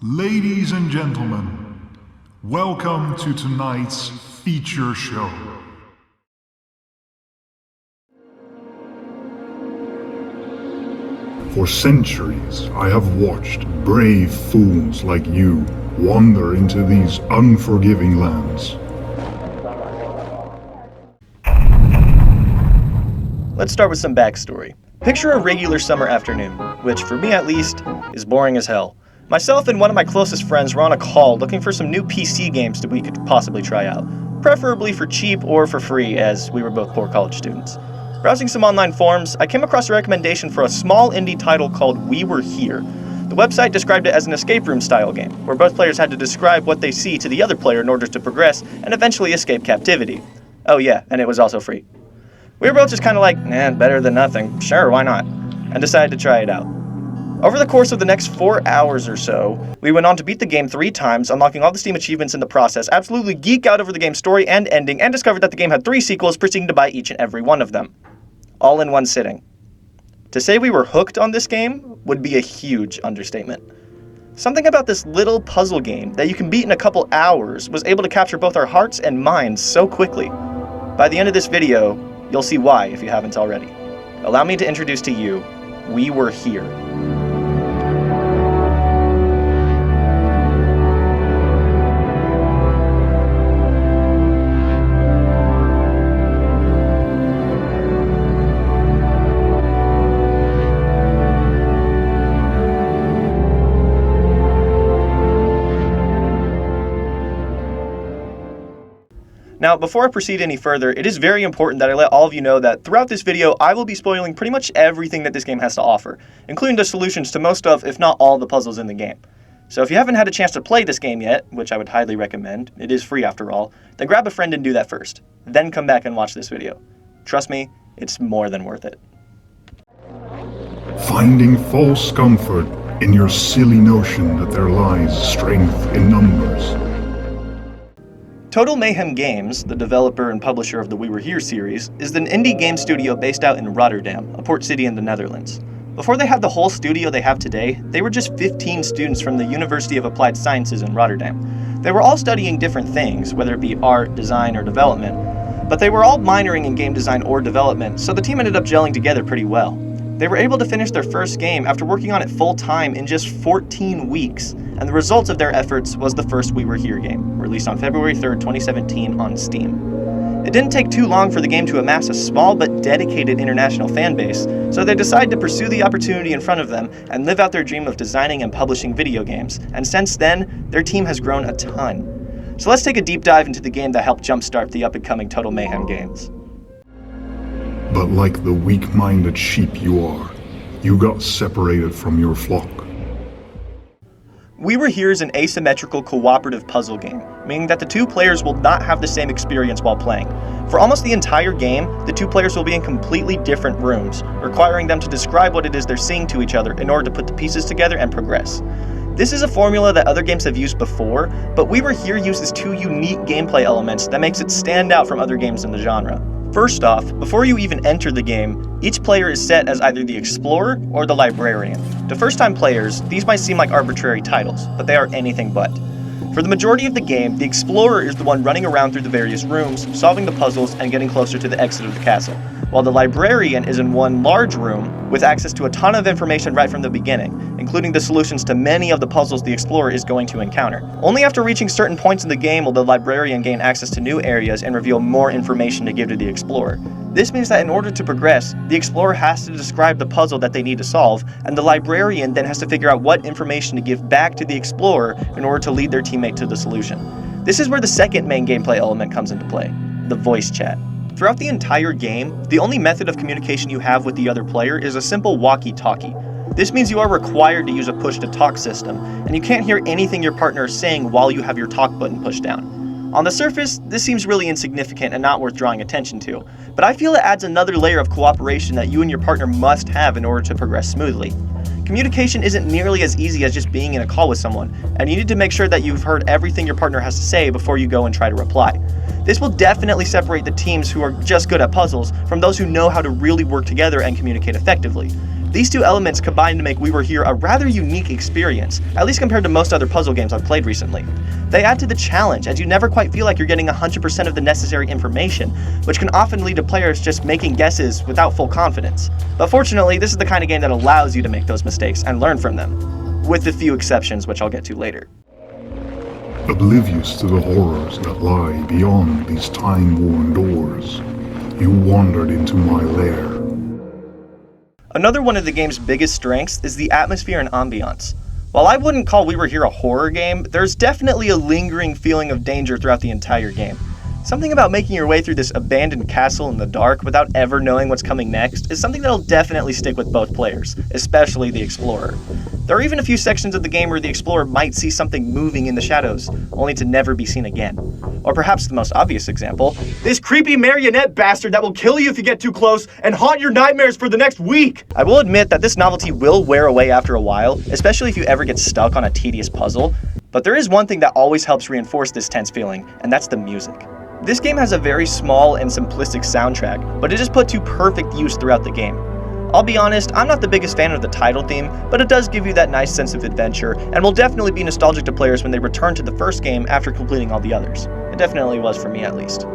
Ladies and gentlemen, welcome to tonight's feature show. For centuries, I have watched brave fools like you wander into these unforgiving lands. Let's start with some backstory. Picture a regular summer afternoon, which for me at least, is boring as hell. Myself and one of my closest friends were on a call looking for some new PC games that we could possibly try out, preferably for cheap or for free, as we were both poor college students. Browsing some online forums, I came across a recommendation for a small indie title called We Were Here. The website described it as an escape room style game, where both players had to describe what they see to the other player in order to progress and eventually escape captivity. Oh yeah, and it was also free. We were both just kind of like, better than nothing, sure, why not? And decided to try it out. Over the course of the next 4 hours or so, we went on to beat the game 3 times, unlocking all the Steam achievements in the process, absolutely geek out over the game's story and ending, and discovered that the game had 3 sequels, proceeding to buy each and every one of them. All in one sitting. To say we were hooked on this game would be a huge understatement. Something about this little puzzle game that you can beat in a couple hours was able to capture both our hearts and minds so quickly. By the end of this video, you'll see why if you haven't already. Allow me to introduce to you, We Were Here. Now, before I proceed any further, it is very important that I let all of you know that throughout this video, I will be spoiling pretty much everything that this game has to offer, including the solutions to most of, if not all, the puzzles in the game. So if you haven't had a chance to play this game yet, which I would highly recommend, it is free after all, then grab a friend and do that first. Then come back and watch this video. Trust me, it's more than worth it. Finding false comfort in your silly notion that there lies strength in numbers. Total Mayhem Games, the developer and publisher of the We Were Here series, is an indie game studio based out in Rotterdam, a port city in the Netherlands. Before they had the whole studio they have today, they were just 15 students from the University of Applied Sciences in Rotterdam. They were all studying different things, whether it be art, design, or development, but they were all minoring in game design or development, so the team ended up gelling together pretty well. They were able to finish their first game after working on it full-time in just 14 weeks, and the result of their efforts was the first We Were Here game, released on February 3rd, 2017 on Steam. It didn't take too long for the game to amass a small but dedicated international fan base, so they decided to pursue the opportunity in front of them and live out their dream of designing and publishing video games, and since then, their team has grown a ton. So let's take a deep dive into the game that helped jumpstart the up-and-coming Total Mayhem games. But like the weak-minded sheep you are, you got separated from your flock. We Were Here is an asymmetrical cooperative puzzle game, meaning that the two players will not have the same experience while playing. For almost the entire game, the two players will be in completely different rooms, requiring them to describe what it is they're seeing to each other in order to put the pieces together and progress. This is a formula that other games have used before, but We Were Here uses 2 unique gameplay elements that makes it stand out from other games in the genre. First off, before you even enter the game, each player is set as either the explorer or the librarian. To first-time players, these might seem like arbitrary titles, but they are anything but. For the majority of the game, the explorer is the one running around through the various rooms, solving the puzzles and getting closer to the exit of the castle, while the librarian is in one large room with access to a ton of information right from the beginning, including the solutions to many of the puzzles the explorer is going to encounter. Only after reaching certain points in the game will the librarian gain access to new areas and reveal more information to give to the explorer. This means that in order to progress, the explorer has to describe the puzzle that they need to solve, and the librarian then has to figure out what information to give back to the explorer in order to lead their teammate to the solution. This is where the second main gameplay element comes into play, the voice chat. Throughout the entire game, the only method of communication you have with the other player is a simple walkie-talkie. This means you are required to use a push-to-talk system, and you can't hear anything your partner is saying while you have your talk button pushed down. On the surface, this seems really insignificant and not worth drawing attention to, but I feel it adds another layer of cooperation that you and your partner must have in order to progress smoothly. Communication isn't nearly as easy as just being in a call with someone, and you need to make sure that you've heard everything your partner has to say before you go and try to reply. This will definitely separate the teams who are just good at puzzles from those who know how to really work together and communicate effectively. These two elements combine to make We Were Here a rather unique experience, at least compared to most other puzzle games I've played recently. They add to the challenge, as you never quite feel like you're getting 100% of the necessary information, which can often lead to players just making guesses without full confidence. But fortunately, this is the kind of game that allows you to make those mistakes and learn from them, with a few exceptions which I'll get to later. Oblivious to the horrors that lie beyond these time-worn doors, you wandered into my lair. Another one of the game's biggest strengths is the atmosphere and ambiance. While I wouldn't call We Were Here a horror game, there's definitely a lingering feeling of danger throughout the entire game. Something about making your way through this abandoned castle in the dark without ever knowing what's coming next is something that'll definitely stick with both players, especially the explorer. There are even a few sections of the game where the explorer might see something moving in the shadows, only to never be seen again. Or perhaps the most obvious example, this creepy marionette bastard that will kill you if you get too close and haunt your nightmares for the next week! I will admit that this novelty will wear away after a while, especially if you ever get stuck on a tedious puzzle, but there is one thing that always helps reinforce this tense feeling, and that's the music. This game has a very small and simplistic soundtrack, but it is put to perfect use throughout the game. I'll be honest, I'm not the biggest fan of the title theme, but it does give you that nice sense of adventure, and will definitely be nostalgic to players when they return to the first game after completing all the others. It definitely was for me at least.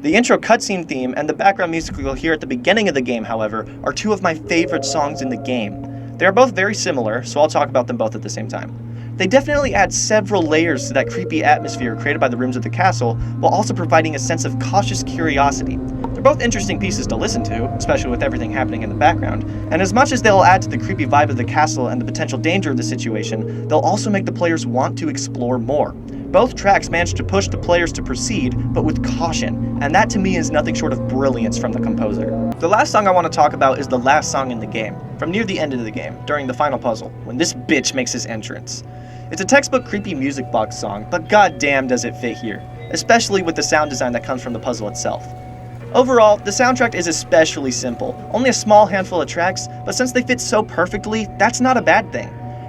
The intro cutscene theme and the background music you'll hear at the beginning of the game, however, are two of my favorite songs in the game. They are both very similar, so I'll talk about them both at the same time. They definitely add several layers to that creepy atmosphere created by the rooms of the castle, while also providing a sense of cautious curiosity. They're both interesting pieces to listen to, especially with everything happening in the background, and as much as they'll add to the creepy vibe of the castle and the potential danger of the situation, they'll also make the players want to explore more. Both tracks manage to push the players to proceed, but with caution, and that to me is nothing short of brilliance from the composer. The last song I want to talk about is the last song in the game, from near the end of the game, during the final puzzle, when this bitch makes his entrance. It's a textbook creepy music box song, but goddamn does it fit here, especially with the sound design that comes from the puzzle itself. Overall, the soundtrack is especially simple, only a small handful of tracks, but since they fit so perfectly, that's not a bad thing.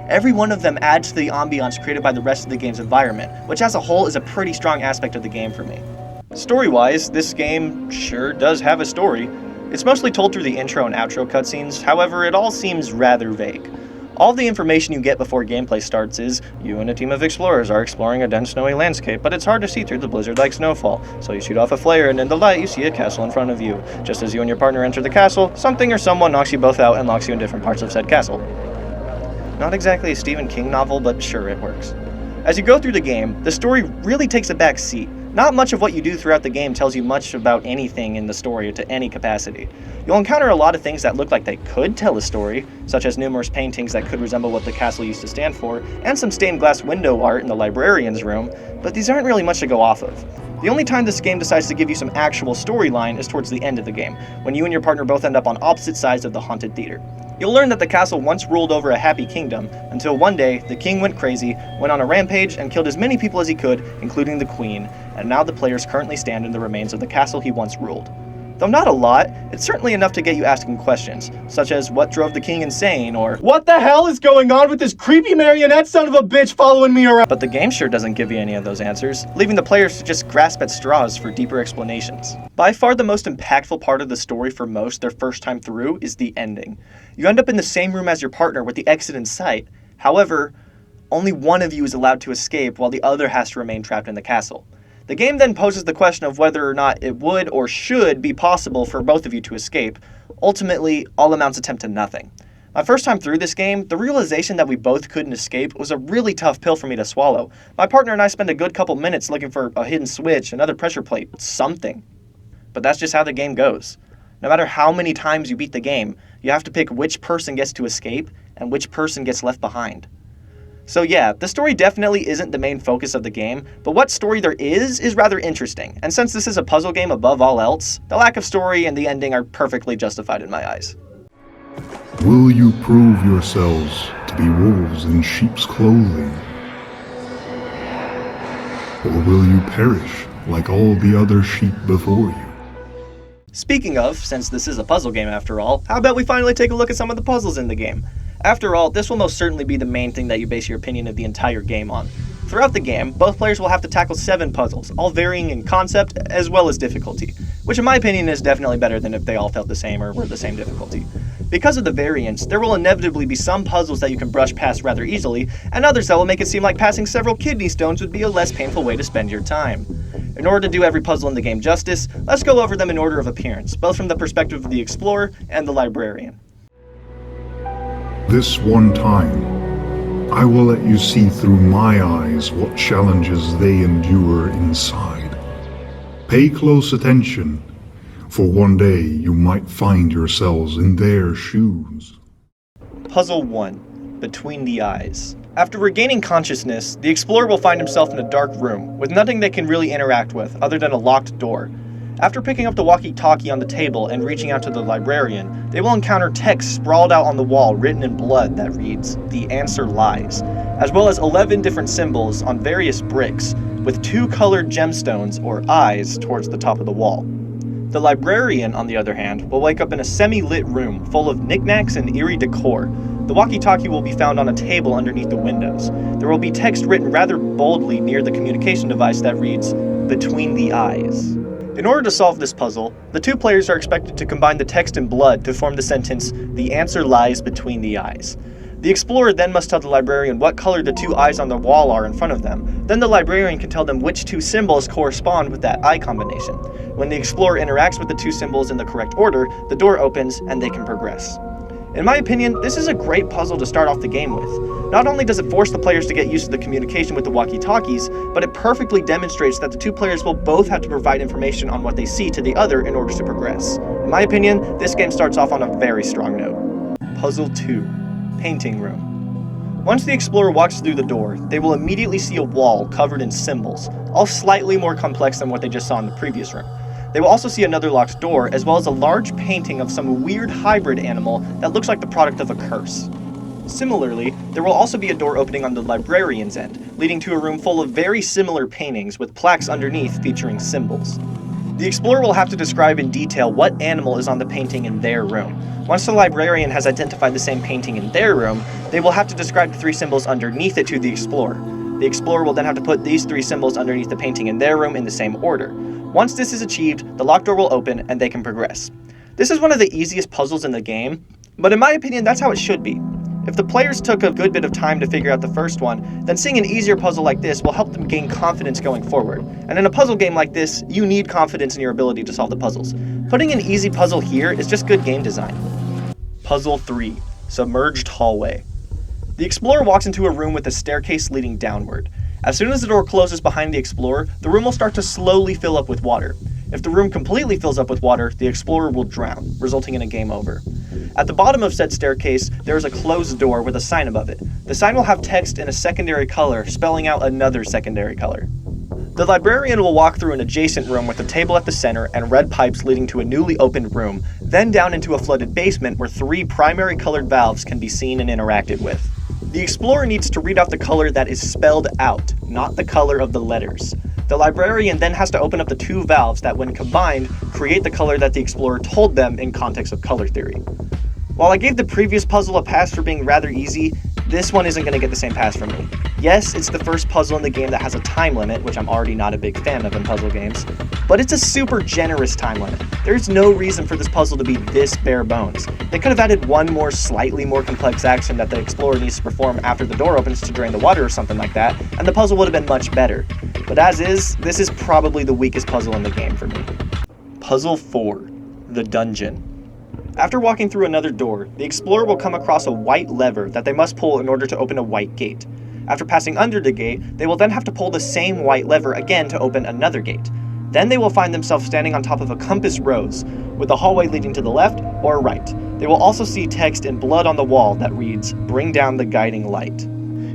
Every one of them adds to the ambiance created by the rest of the game's environment, which as a whole is a pretty strong aspect of the game for me. Story-wise, this game sure does have a story. It's mostly told through the intro and outro cutscenes, however, it all seems rather vague. All the information you get before gameplay starts is, you and a team of explorers are exploring a dense snowy landscape, but it's hard to see through the blizzard-like snowfall, so you shoot off a flare and in the light you see a castle in front of you. Just as you and your partner enter the castle, something or someone knocks you both out and locks you in different parts of said castle. Not exactly a Stephen King novel, but sure, it works. As you go through the game, the story really takes a back seat. Not much of what you do throughout the game tells you much about anything in the story to any capacity. You'll encounter a lot of things that look like they could tell a story, such as numerous paintings that could resemble what the castle used to stand for, and some stained glass window art in the librarian's room, but these aren't really much to go off of. The only time this game decides to give you some actual storyline is towards the end of the game, when you and your partner both end up on opposite sides of the haunted theater. You'll learn that the castle once ruled over a happy kingdom, until one day, the king went crazy, went on a rampage, and killed as many people as he could, including the queen, and now the players currently stand in the remains of the castle he once ruled. Though not a lot, it's certainly enough to get you asking questions, such as what drove the king insane, or what the hell is going on with this creepy marionette son of a bitch following me around? But the game sure doesn't give you any of those answers, leaving the players to just grasp at straws for deeper explanations. By far the most impactful part of the story for most their first time through is the ending. You end up in the same room as your partner with the exit in sight. However, only one of you is allowed to escape while the other has to remain trapped in the castle. The game then poses the question of whether or not it would or should be possible for both of you to escape. Ultimately, all amounts attempt to nothing. My first time through this game, the realization that we both couldn't escape was a really tough pill for me to swallow. My partner and I spent a good couple minutes looking for a hidden switch, another pressure plate, something. But that's just how the game goes. No matter how many times you beat the game, you have to pick which person gets to escape and which person gets left behind. So yeah, the story definitely isn't the main focus of the game, but what story there is rather interesting, and since this is a puzzle game above all else, the lack of story and the ending are perfectly justified in my eyes. Will you prove yourselves to be wolves in sheep's clothing? Or will you perish like all the other sheep before you? Speaking of, since this is a puzzle game after all, how about we finally take a look at some of the puzzles in the game? After all, this will most certainly be the main thing that you base your opinion of the entire game on. Throughout the game, both players will have to tackle 7 puzzles, all varying in concept as well as difficulty, which in my opinion is definitely better than if they all felt the same or were the same difficulty. Because of the variance, there will inevitably be some puzzles that you can brush past rather easily, and others that will make it seem like passing several kidney stones would be a less painful way to spend your time. In order to do every puzzle in the game justice, let's go over them in order of appearance, both from the perspective of the explorer and the librarian. This one time, I will let you see through my eyes what challenges they endure inside. Pay close attention, for one day you might find yourselves in their shoes. Puzzle 1. Between the Eyes. After regaining consciousness, the explorer will find himself in a dark room, with nothing they can really interact with other than a locked door. After picking up the walkie-talkie on the table and reaching out to the librarian, they will encounter text sprawled out on the wall written in blood that reads, "The answer lies," as well as 11 different symbols on various bricks, with 2 colored gemstones or eyes towards the top of the wall. The librarian, on the other hand, will wake up in a semi-lit room full of knickknacks and eerie decor. The walkie-talkie will be found on a table underneath the windows. There will be text written rather boldly near the communication device that reads, "Between the Eyes." In order to solve this puzzle, the 2 players are expected to combine the text in blood to form the sentence, "The answer lies between the eyes." The explorer then must tell the librarian what color the 2 eyes on the wall are in front of them. Then the librarian can tell them which 2 symbols correspond with that eye combination. When the explorer interacts with the 2 symbols in the correct order, the door opens and they can progress. In my opinion, this is a great puzzle to start off the game with. Not only does it force the players to get used to the communication with the walkie-talkies, but it perfectly demonstrates that the 2 players will both have to provide information on what they see to the other in order to progress. In my opinion, this game starts off on a very strong note. Puzzle 2. Painting Room. Once the explorer walks through the door, they will immediately see a wall covered in symbols, all slightly more complex than what they just saw in the previous room. They will also see another locked door, as well as a large painting of some weird hybrid animal that looks like the product of a curse. Similarly, there will also be a door opening on the librarian's end, leading to a room full of very similar paintings with plaques underneath featuring symbols. The explorer will have to describe in detail what animal is on the painting in their room. Once the librarian has identified the same painting in their room, they will have to describe the 3 symbols underneath it to the explorer. The explorer will then have to put these 3 symbols underneath the painting in their room in the same order. Once this is achieved, the locked door will open and they can progress. This is one of the easiest puzzles in the game, but in my opinion, that's how it should be. If the players took a good bit of time to figure out the first one, then seeing an easier puzzle like this will help them gain confidence going forward. And in a puzzle game like this, you need confidence in your ability to solve the puzzles. Putting an easy puzzle here is just good game design. Puzzle 3. Submerged Hallway. The explorer walks into a room with a staircase leading downward. As soon as the door closes behind the explorer, the room will start to slowly fill up with water. If the room completely fills up with water, the explorer will drown, resulting in a game over. At the bottom of said staircase, there is a closed door with a sign above it. The sign will have text in a secondary color, spelling out another secondary color. The librarian will walk through an adjacent room with a table at the center and red pipes leading to a newly opened room, then down into a flooded basement where 3 primary colored valves can be seen and interacted with. The explorer needs to read out the color that is spelled out, not the color of the letters. The librarian then has to open up the 2 valves that, when combined, create the color that the explorer told them in context of color theory. While I gave the previous puzzle a pass for being rather easy, this one isn't going to get the same pass from me. Yes, it's the first puzzle in the game that has a time limit, which I'm already not a big fan of in puzzle games, but it's a super generous time limit. There's no reason for this puzzle to be this bare bones. They could have added one more slightly more complex action that the explorer needs to perform after the door opens to drain the water or something like that, and the puzzle would have been much better. But as is, this is probably the weakest puzzle in the game for me. Puzzle 4. The Dungeon. After walking through another door, the explorer will come across a white lever that they must pull in order to open a white gate. After passing under the gate, they will then have to pull the same white lever again to open another gate. Then they will find themselves standing on top of a compass rose, with a hallway leading to the left or right. They will also see text in blood on the wall that reads, "Bring down the guiding light."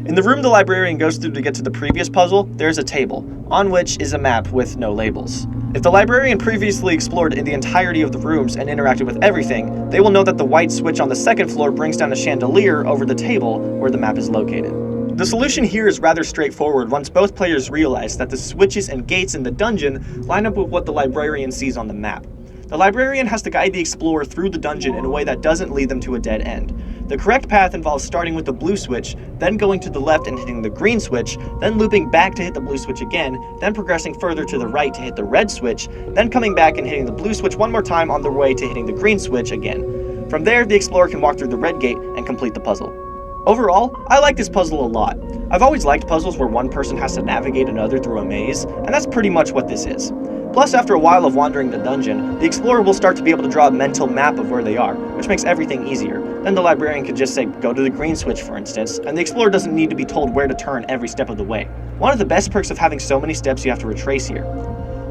In the room the librarian goes through to get to the previous puzzle, there is a table, on which is a map with no labels. If the librarian previously explored in the entirety of the rooms and interacted with everything, they will know that the white switch on the second floor brings down a chandelier over the table where the map is located. The solution here is rather straightforward once both players realize that the switches and gates in the dungeon line up with what the librarian sees on the map. The librarian has to guide the explorer through the dungeon in a way that doesn't lead them to a dead end. The correct path involves starting with the blue switch, then going to the left and hitting the green switch, then looping back to hit the blue switch again, then progressing further to the right to hit the red switch, then coming back and hitting the blue switch one more time on the way to hitting the green switch again. From there, the explorer can walk through the red gate and complete the puzzle. Overall, I like this puzzle a lot. I've always liked puzzles where one person has to navigate another through a maze, and that's pretty much what this is. Plus, after a while of wandering the dungeon, the explorer will start to be able to draw a mental map of where they are, which makes everything easier. Then the librarian could just say, go to the green switch, for instance, and the explorer doesn't need to be told where to turn every step of the way. One of the best perks of having so many steps you have to retrace here.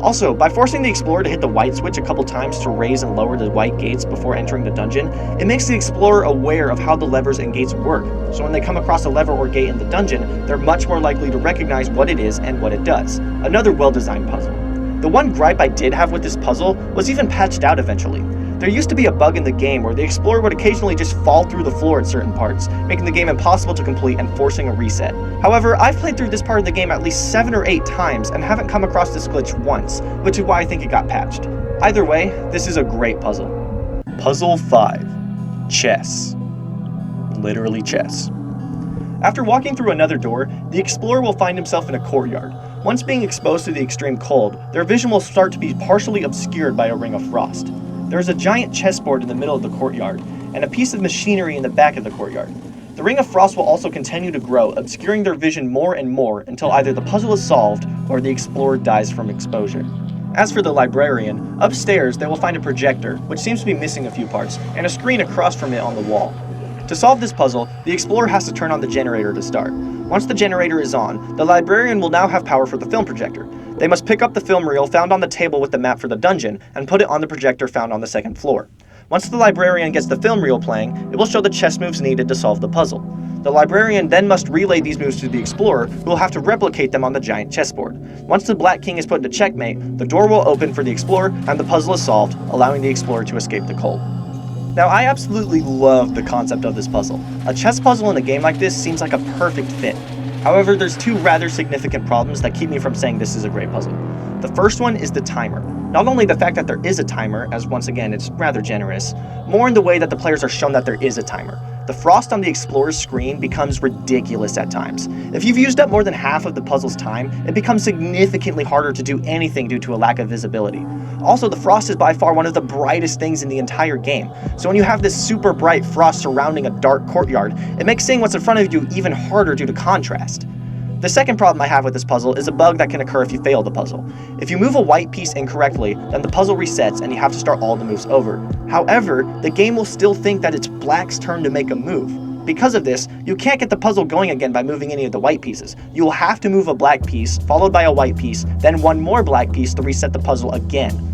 Also, by forcing the explorer to hit the white switch a couple times to raise and lower the white gates before entering the dungeon, it makes the explorer aware of how the levers and gates work, so when they come across a lever or gate in the dungeon, they're much more likely to recognize what it is and what it does. Another well-designed puzzle. The one gripe I did have with this puzzle was even patched out eventually. There used to be a bug in the game where the explorer would occasionally just fall through the floor at certain parts, making the game impossible to complete and forcing a reset. However, I've played through this part of the game at least 7 or 8 times and haven't come across this glitch once, which is why I think it got patched. Either way, this is a great puzzle. Puzzle 5. Chess. Literally chess. After walking through another door, the explorer will find himself in a courtyard. Once being exposed to the extreme cold, their vision will start to be partially obscured by a ring of frost. There is a giant chessboard in the middle of the courtyard, and a piece of machinery in the back of the courtyard. The ring of frost will also continue to grow, obscuring their vision more and more until either the puzzle is solved or the explorer dies from exposure. As for the librarian, upstairs they will find a projector, which seems to be missing a few parts, and a screen across from it on the wall. To solve this puzzle, the explorer has to turn on the generator to start. Once the generator is on, the librarian will now have power for the film projector. They must pick up the film reel found on the table with the map for the dungeon and put it on the projector found on the second floor. Once the librarian gets the film reel playing, it will show the chess moves needed to solve the puzzle. The librarian then must relay these moves to the explorer, who will have to replicate them on the giant chessboard. Once the black king is put into checkmate, the door will open for the explorer and the puzzle is solved, allowing the explorer to escape the cold. Now, I absolutely love the concept of this puzzle. A chess puzzle in a game like this seems like a perfect fit. However, there's 2 rather significant problems that keep me from saying this is a great puzzle. The first one is the timer. Not only the fact that there is a timer, as once again it's rather generous, more in the way that the players are shown that there is a timer. The frost on the explorer's screen becomes ridiculous at times. If you've used up more than half of the puzzle's time, it becomes significantly harder to do anything due to a lack of visibility. Also, the frost is by far one of the brightest things in the entire game, so when you have this super bright frost surrounding a dark courtyard, it makes seeing what's in front of you even harder due to contrast. The second problem I have with this puzzle is a bug that can occur if you fail the puzzle. If you move a white piece incorrectly, then the puzzle resets and you have to start all the moves over. However, the game will still think that it's black's turn to make a move. Because of this, you can't get the puzzle going again by moving any of the white pieces. You will have to move a black piece, followed by a white piece, then one more black piece to reset the puzzle again.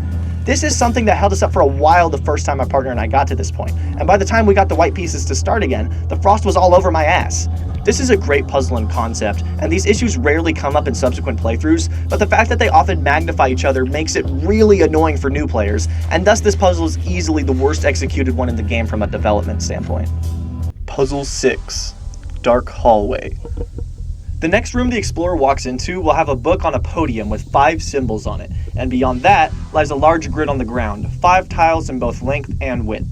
This is something that held us up for a while the first time my partner and I got to this point, and by the time we got the white pieces to start again, the frost was all over my ass. This is a great puzzle in concept, and these issues rarely come up in subsequent playthroughs, but the fact that they often magnify each other makes it really annoying for new players, and thus this puzzle is easily the worst executed one in the game from a development standpoint. Puzzle 6. Dark Hallway. The next room the explorer walks into will have a book on a podium with 5 symbols on it, and beyond that lies a large grid on the ground, 5 tiles in both length and width.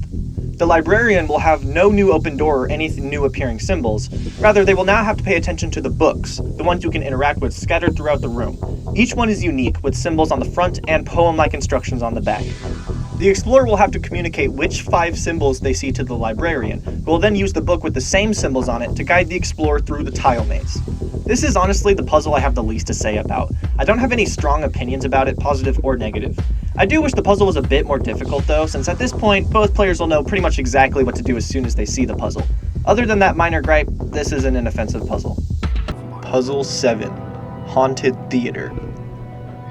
The librarian will have no new open door or any new appearing symbols. Rather, they will now have to pay attention to the books, the ones you can interact with scattered throughout the room. Each one is unique, with symbols on the front and poem-like instructions on the back. The explorer will have to communicate which 5 symbols they see to the librarian, who will then use the book with the same symbols on it to guide the explorer through the tile maze. This is honestly the puzzle I have the least to say about. I don't have any strong opinions about it, positive or negative. I do wish the puzzle was a bit more difficult though, since at this point, both players will know pretty much exactly what to do as soon as they see the puzzle. Other than that minor gripe, this is an inoffensive puzzle. Puzzle 7. Haunted Theater.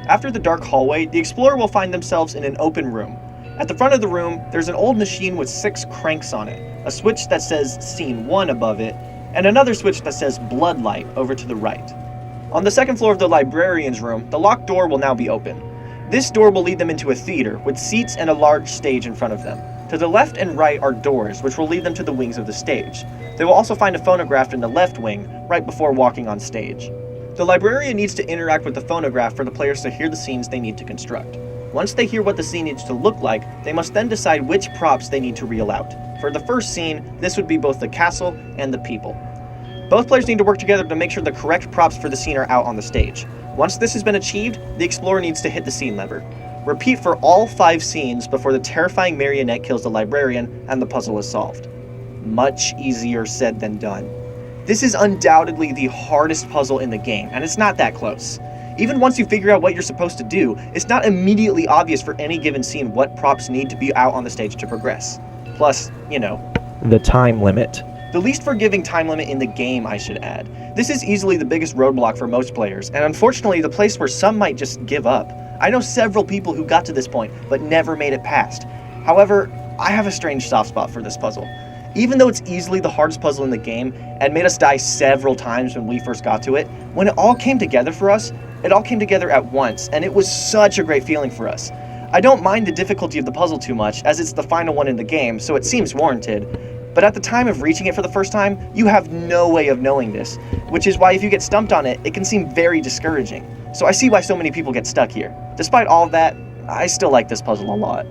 After the dark hallway, the explorer will find themselves in an open room. At the front of the room, there's an old machine with 6 cranks on it, a switch that says Scene 1 above it, and another switch that says Bloodlight over to the right. On the second floor of the librarian's room, the locked door will now be open. This door will lead them into a theater, with seats and a large stage in front of them. To the left and right are doors, which will lead them to the wings of the stage. They will also find a phonograph in the left wing, right before walking on stage. The librarian needs to interact with the phonograph for the players to hear the scenes they need to construct. Once they hear what the scene needs to look like, they must then decide which props they need to reel out. For the first scene, this would be both the castle and the people. Both players need to work together to make sure the correct props for the scene are out on the stage. Once this has been achieved, the explorer needs to hit the scene lever. Repeat for all 5 scenes before the terrifying marionette kills the librarian and the puzzle is solved. Much easier said than done. This is undoubtedly the hardest puzzle in the game, and it's not that close. Even once you figure out what you're supposed to do, it's not immediately obvious for any given scene what props need to be out on the stage to progress. Plus, the time limit. The least forgiving time limit in the game, I should add. This is easily the biggest roadblock for most players, and unfortunately the place where some might just give up. I know several people who got to this point, but never made it past. However, I have a strange soft spot for this puzzle. Even though it's easily the hardest puzzle in the game, and made us die several times when we first got to it, when it all came together for us, it all came together at once, and it was such a great feeling for us. I don't mind the difficulty of the puzzle too much, as it's the final one in the game, so it seems warranted. But at the time of reaching it for the first time, you have no way of knowing this, which is why if you get stumped on it, it can seem very discouraging. So I see why so many people get stuck here. Despite all of that, I still like this puzzle a lot.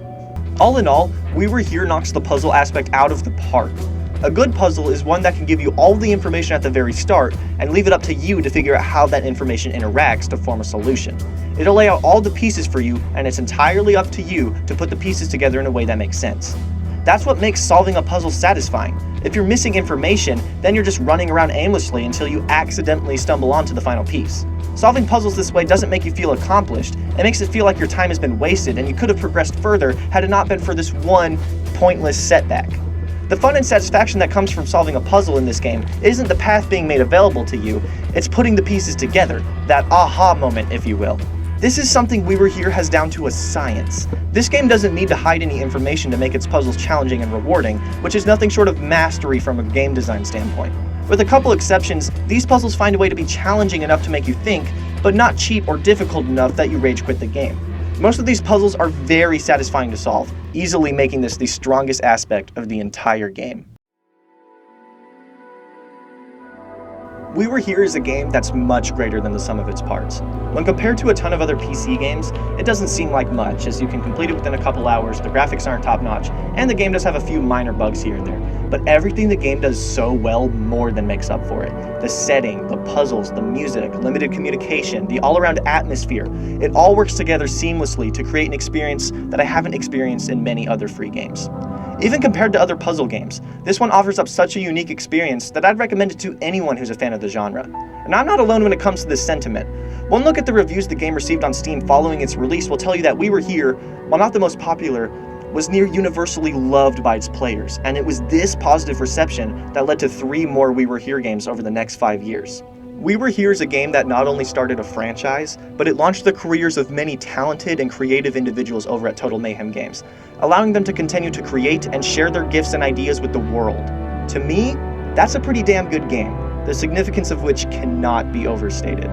All in all, We Were Here knocks the puzzle aspect out of the park. A good puzzle is one that can give you all the information at the very start and leave it up to you to figure out how that information interacts to form a solution. It'll lay out all the pieces for you, and it's entirely up to you to put the pieces together in a way that makes sense. That's what makes solving a puzzle satisfying. If you're missing information, then you're just running around aimlessly until you accidentally stumble onto the final piece. Solving puzzles this way doesn't make you feel accomplished. It makes it feel like your time has been wasted and you could have progressed further had it not been for this one pointless setback. The fun and satisfaction that comes from solving a puzzle in this game isn't the path being made available to you, it's putting the pieces together, that aha moment, if you will. This is something We Were Here has down to a science. This game doesn't need to hide any information to make its puzzles challenging and rewarding, which is nothing short of mastery from a game design standpoint. With a couple exceptions, these puzzles find a way to be challenging enough to make you think, but not cheap or difficult enough that you rage quit the game. Most of these puzzles are very satisfying to solve, easily making this the strongest aspect of the entire game. We Were Here is a game that's much greater than the sum of its parts. When compared to a ton of other PC games, it doesn't seem like much, as you can complete it within a couple hours, the graphics aren't top-notch, and the game does have a few minor bugs here and there. But everything the game does so well more than makes up for it. The setting, the puzzles, the music, limited communication, the all-around atmosphere, it all works together seamlessly to create an experience that I haven't experienced in many other free games. Even compared to other puzzle games, this one offers up such a unique experience that I'd recommend it to anyone who's a fan of the genre. And I'm not alone when it comes to this sentiment. One look at the reviews the game received on Steam following its release will tell you that We Were Here, while not the most popular, was near universally loved by its players, and it was this positive reception that led to 3 more We Were Here games over the next 5 years. We Were Here is a game that not only started a franchise, but it launched the careers of many talented and creative individuals over at Total Mayhem Games, allowing them to continue to create and share their gifts and ideas with the world. To me, that's a pretty damn good game, the significance of which cannot be overstated.